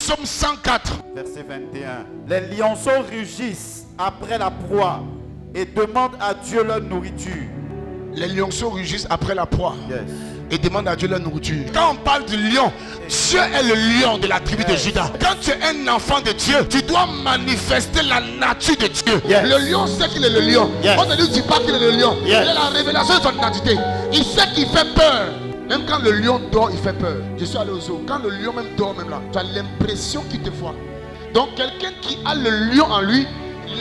Psaume 104. Verset 21. Les lionceaux rugissent après la proie et demandent à Dieu leur nourriture. Les lionceaux rugissent après la proie. Yes. Et demandent à Dieu leur nourriture. Quand on parle du lion, Dieu est le lion de la tribu de Juda. Quand tu es un enfant de Dieu, tu dois manifester la nature de Dieu. Yes. Le lion sait qu'il est le lion. Yes. On ne lui dit pas qu'il est le lion. Yes. Il a la révélation de son identité. Il sait qu'il fait peur. Même quand le lion dort, il fait peur. Je suis allé au zoo. Quand le lion même dort, même là, tu as l'impression qu'il te voit. Donc quelqu'un qui a le lion en lui,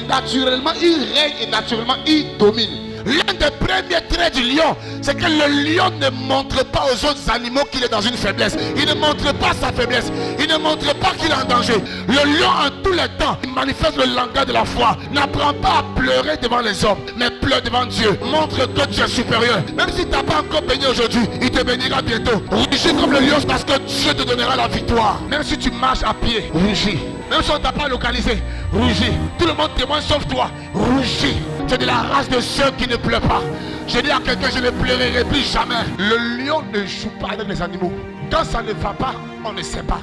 naturellement il règne et naturellement il domine. L'un des premiers traits du lion, c'est que le lion ne montre pas aux autres animaux qu'il est dans une faiblesse. Il ne montre pas sa faiblesse. Il ne montre pas qu'il est en danger. Le lion en tous les temps, il manifeste le langage de la foi. N'apprends pas à pleurer devant les hommes, mais pleure devant Dieu. Montre que tu es supérieur. Même si tu n'as pas encore béni aujourd'hui, il te bénira bientôt. Rugis comme le lion parce que Dieu te donnera la victoire. Même si tu marches à pied, rugis. Même si on ne t'a pas localisé, rugis. Tout le monde témoigne sauf toi, rugis. Tu es de la race de ceux qui ne pleurent pas. Je dis à quelqu'un, je ne pleurerai plus jamais. Le lion ne joue pas avec les animaux. Quand ça ne va pas, on ne sait pas.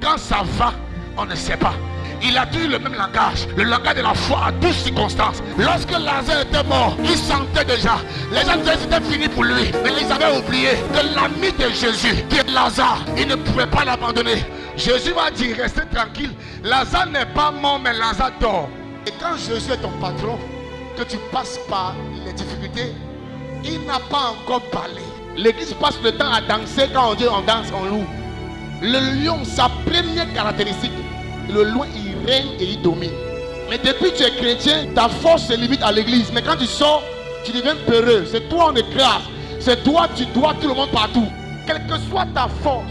Quand ça va, on ne sait pas. Il a toujours le même langage, le langage de la foi à toutes circonstances. Lorsque Lazare était mort, il sentait déjà. Les gens disaient que c'était fini pour lui. Mais ils avaient oublié que l'ami de Jésus, qui est Lazare, il ne pouvait pas l'abandonner. Jésus m'a dit, restez tranquille. Lazare n'est pas mort, mais Lazare dort. Et quand Jésus est ton patron, que tu passes par les difficultés, il n'a pas encore parlé. L'église passe le temps à danser. Quand on dit on danse, on loue. Le lion, sa première caractéristique, le lion, il règne et il domine. Mais depuis que tu es chrétien, ta force se limite à l'église. Mais quand tu sors, tu deviens peureux. C'est toi on écrase. C'est toi, tu dois tout le monde partout. Quelle que soit ta force,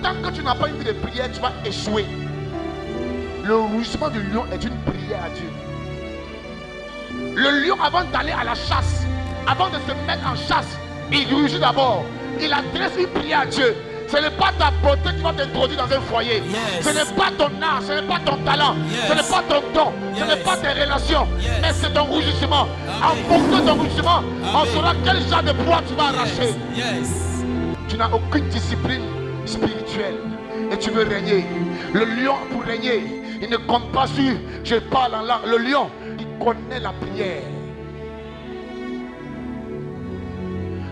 tant que tu n'as pas une vie de prière, tu vas échouer. Le rugissement du lion est une prière à Dieu. Le lion, avant d'aller à la chasse, avant de se mettre en chasse, il rugit d'abord. Il adresse une prière à Dieu. Ce n'est pas ta beauté qui va t'introduire dans un foyer. Yes. Ce n'est pas ton art, ce n'est pas ton talent, Yes. ce n'est pas ton don, ce n'est Yes. pas tes relations, Yes. mais c'est ton rugissement. En Amen. fonction de ton rugissement, on Amen. saura quel genre de poids tu vas arracher. Yes. Tu n'as aucune discipline spirituelle et tu veux régner. Le lion, pour régner, il ne compte pas sur je parle en langue. Le lion, il connaît la prière.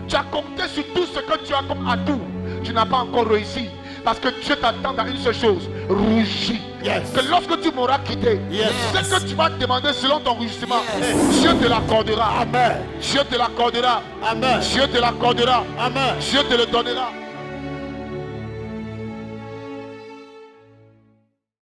Tu as compté sur tout ce que tu as comme atout. Tu n'as pas encore réussi. Parce que Dieu t'attend dans une seule chose. Rugis. Yes. Que lorsque tu m'auras quitté, Yes. ce que tu vas demander selon ton rugissement, Yes. Dieu te l'accordera. Amen. Dieu te l'accordera. Amen. Dieu te l'accordera. Amen. Dieu te le donnera.